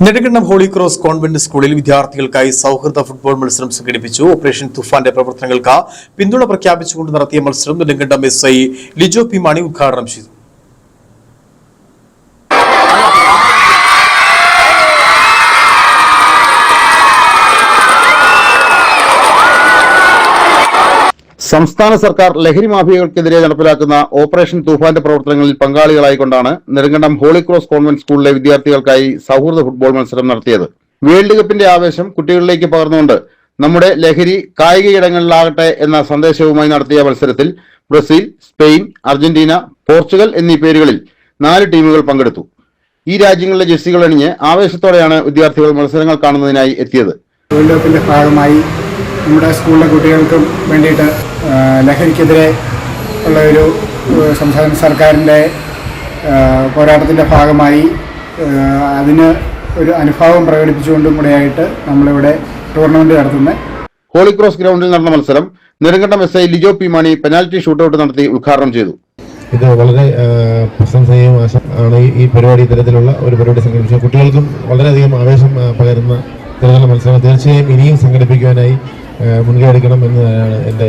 Nedumkandam holy cross convent സ്കൂളിൽ വിദ്യാർത്ഥികൾക്കായി സൗഹൃദ ഫുട്ബോൾ മത്സരം സംഘടിപ്പിച്ചു. ഓപ്പറേഷൻ തുഫാന്റെ പ്രവർത്തനങ്ങൾക്ക് പിന്തുണ പ്രഖ്യാപിച്ചുകൊണ്ട് നടത്തിയ മത്സരം നെടുങ്കണ്ടം എസ്.ഐ ലിജോ പി മാണി ഉദ്ഘാടനം ചെയ്തു. സംസ്ഥാന സർക്കാർ ലഹരി മാഫിയകൾക്കെതിരെ നടപ്പിലാക്കുന്ന ഓപ്പറേഷൻ തൂഫാന്റെ പ്രവർത്തനങ്ങളിൽ പങ്കാളികളായിക്കൊണ്ടാണ് നെടുങ്കണ്ടം ഹോളി ക്രോസ് കോൺവെന്റ് സ്കൂളിലെ വിദ്യാർത്ഥികൾക്കായി സൗഹൃദ ഫുട്ബോൾ മത്സരം നടത്തിയത്. വേൾഡ് കപ്പിന്റെ ആവേശം കുട്ടികളിലേക്ക് പകർന്നുകൊണ്ട് നമ്മുടെ ലഹരി കായിക ഇടങ്ങളിലാകട്ടെ എന്ന സന്ദേശവുമായി നടത്തിയ മത്സരത്തിൽ ബ്രസീൽ, സ്പെയിൻ, അർജന്റീന, പോർച്ചുഗൽ എന്നീ പേരുകളിൽ 4 ടീമുകൾ പങ്കെടുത്തു. ഈ രാജ്യങ്ങളിലെ ജെഴ്സികൾ അണിഞ്ഞ് ആവേശത്തോടെയാണ് വിദ്യാർത്ഥികൾ മത്സരങ്ങൾ കാണുന്നതിനായി എത്തിയത്. വേൾഡ് കപ്പിന്റെ ഭാഗമായി നമ്മുടെ സ്കൂളിലെ കുട്ടികൾക്കും വേണ്ടിയിട്ട് ലഹരിക്കെതിരെ ഉള്ള ഒരു സംസ്ഥാന സർക്കാരിൻ്റെ പോരാട്ടത്തിൻ്റെ ഭാഗമായി അതിന് ഒരു അനുഭാവം പ്രകടിപ്പിച്ചുകൊണ്ടും കൂടെയായിട്ട് നമ്മളിവിടെ ടൂർണമെന്റ് നടത്തുന്നത്. ഹോളി ക്രോസ് ഗ്രൗണ്ടിൽ നടന്ന മത്സരം Nedumkandam SI Lijo P Mani penalty shootout നടത്തി ഉദ്ഘാടനം ചെയ്തു. ഇത് വളരെ പ്രശംസനീയം ആണ്. ഈ പരിപാടി ഇത്തരത്തിലുള്ള ഒരു പരിപാടി സംഘടിപ്പിച്ച കുട്ടികൾക്കും വളരെയധികം ആവേശം പകരുന്ന ഇത്തരത്തിലുള്ള മത്സരം തീർച്ചയായും ഇനിയും സംഘടിപ്പിക്കുവാനായി മുൻകൈ എടുക്കണം എന്നതാണ് എന്റെ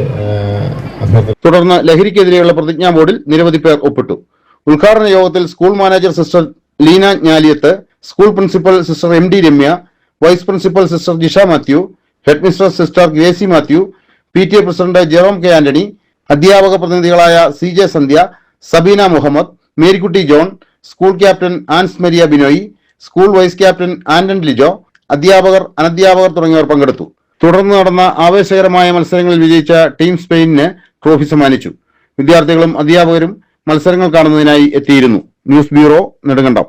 അഭ്യർത്ഥന. തുടർന്ന് ലഹരിക്കെതിരെയുള്ള പ്രതിജ്ഞാ ബോർഡിൽ നിരവധി പേർ ഒപ്പിട്ടു. ഉദ്ഘാടന യോഗത്തിൽ school manager sister Leena Njaliyath, school principal sister M D Ramya, vice principal sister Jisha Mathew, head mistress sister Gracy Mathew, PTA president Jerome K Antony, അധ്യാപക പ്രതിനിധികളായ CJ Sandhya, Sabeena Muhammad, Marykutty John, school captain Ans Maria Binoy, school vice captain Anton Lijo, അധ്യാപകർ, അനധ്യാപകർ തുടങ്ങിയവർ പങ്കെടുത്തു. തുടർന്ന് നടന്ന ആവേശകരമായ മത്സരങ്ങളിൽ വിജയിച്ച ടീം സ്പെയിനിന് ട്രോഫി സമ്മാനിച്ചു. വിദ്യാർത്ഥികളും അധ്യാപകരും മത്സരങ്ങൾ കാണുന്നതിനായി എത്തിയിരുന്നു. News bureau, Nedumkandam.